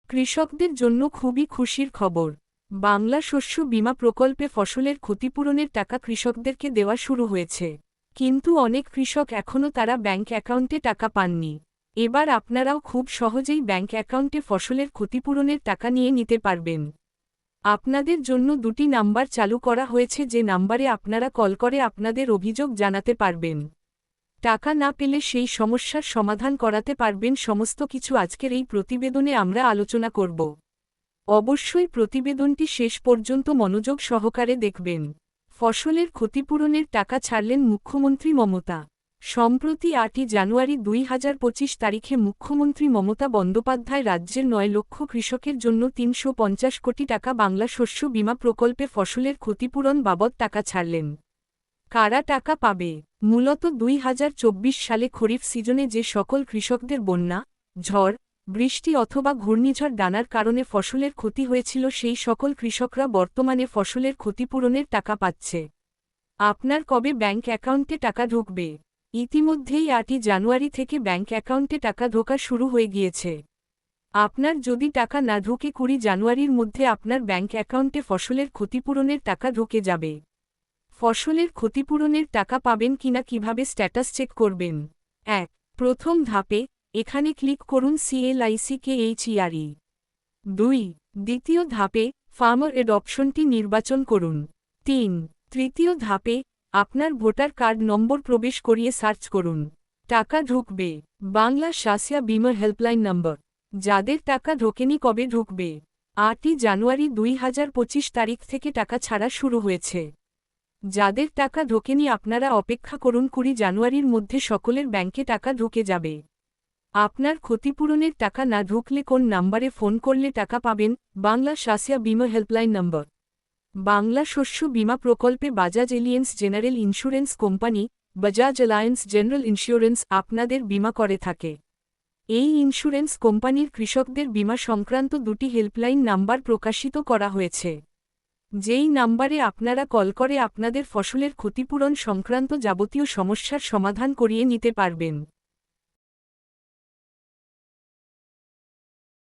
কৃষকদের জন্য খুবই খুশির খবর। বাংলা শস্য বীমা প্রকল্পে ফসলের ক্ষতিপূরণের টাকা কৃষকদেরকে দেওয়া শুরু হয়েছে। কিন্তু অনেক কৃষক এখনও তারা ব্যাংক অ্যাকাউন্টে টাকা পাননি। এবার আপনারাও খুব সহজেই ব্যাংক অ্যাকাউন্টে ফসলের ক্ষতিপূরণের টাকা নিয়ে নিতে পারবেন। আপনাদের জন্য দুটি নাম্বার চালু করা হয়েছে, যে নাম্বারে আপনারা কল করে আপনাদের অভিযোগ জানাতে পারবেন। টাকা না পেলে সেই সমস্যার সমাধান করাতে পারবেন। সমস্ত কিছু আজকের এই প্রতিবেদনে আমরা আলোচনা করব। অবশ্যই প্রতিবেদনটি শেষ পর্যন্ত মনোযোগ সহকারে দেখবেন। ফসলের ক্ষতিপূরণের টাকা ছাড়লেন মুখ্যমন্ত্রী মমতা। সম্প্রতি 8 জানুয়ারি 2025 তারিখে মুখ্যমন্ত্রী মমতা বন্দ্যোপাধ্যায় রাজ্যের 9 লক্ষ কৃষকের জন্য 350 কোটি টাকা বাংলা শস্য বীমা প্রকল্পে ফসলের ক্ষতিপূরণ বাবদ টাকা ছাড়লেন। কারা টাকা পাবে? মূলত 2024 সালে খরিফ সিজনে যে সকল কৃষকদের বন্যা, ঝড়, বৃষ্টি অথবা ঘূর্ণিঝড় ডানার কারণে ফসলের ক্ষতি হয়েছিল, সেই সকল কৃষকরা বর্তমানে ফসলের ক্ষতিপূরণের টাকা পাচ্ছে। আপনার কবে ব্যাংক অ্যাকাউন্টে টাকা ঢুকবে? ইতিমধ্যেই 8 জানুয়ারি থেকে ব্যাংক অ্যাকাউন্টে টাকা ঢোকা শুরু হয়ে গিয়েছে। আপনার যদি টাকা না ঢোকে 20 জানুয়ারির মধ্যে আপনার ব্যাংক অ্যাকাউন্টে ফসলের ক্ষতিপূরণের টাকা ঢুকে যাবে। ফসলের ক্ষতিপূরণের টাকা পাবেন কিনা কিভাবে স্ট্যাটাস চেক করবেন? 1. প্রথম ধাপে এখানে ক্লিক করুন CLICKHERE। 2. দ্বিতীয় ধাপে ফার্মার এড অপশনটি নির্বাচন করুন। 3. তৃতীয় ধাপে আপনার ভোটার কার্ড নম্বর প্রবেশ করিয়ে সার্চ করুন। টাকা ঢুকবে। বাংলা শস্য বীমা হেল্পলাইন নম্বর। যাদের টাকা ঢোকেনি কবে ঢুকবে? 8 জানুয়ারি 2025 তারিখ থেকে টাকা ছাড়া শুরু হয়েছে। যাদের টাকা ঢোকেনি আপনারা অপেক্ষা করুন, 20 জানুয়ারির মধ্যে সকলের ব্যাংকে টাকা ঢুকে যাবে। আপনার ক্ষতিপূরণের টাকা না ঢুকলে কোন নাম্বারে ফোন করলে টাকা পাবেন? বাংলা শস্য বীমা হেল্পলাইন নম্বর। বাংলা শস্য বীমা প্রকল্পে Bajaj aliens general insurance company, Bajaj alliance general insurance আপনাদের বীমা করে থাকে। এই ইন্স্যুরেন্স কোম্পানির কৃষকদের বীমা সংক্রান্ত দুটি হেল্পলাইন নাম্বার প্রকাশিত করা হয়েছে। যেই নাম্বারে আপনারা কল করে আপনাদের ফসলের ক্ষতিপূরণ সংক্রান্ত যাবতীয় সমস্যার সমাধান করিয়ে নিতে পারবেন।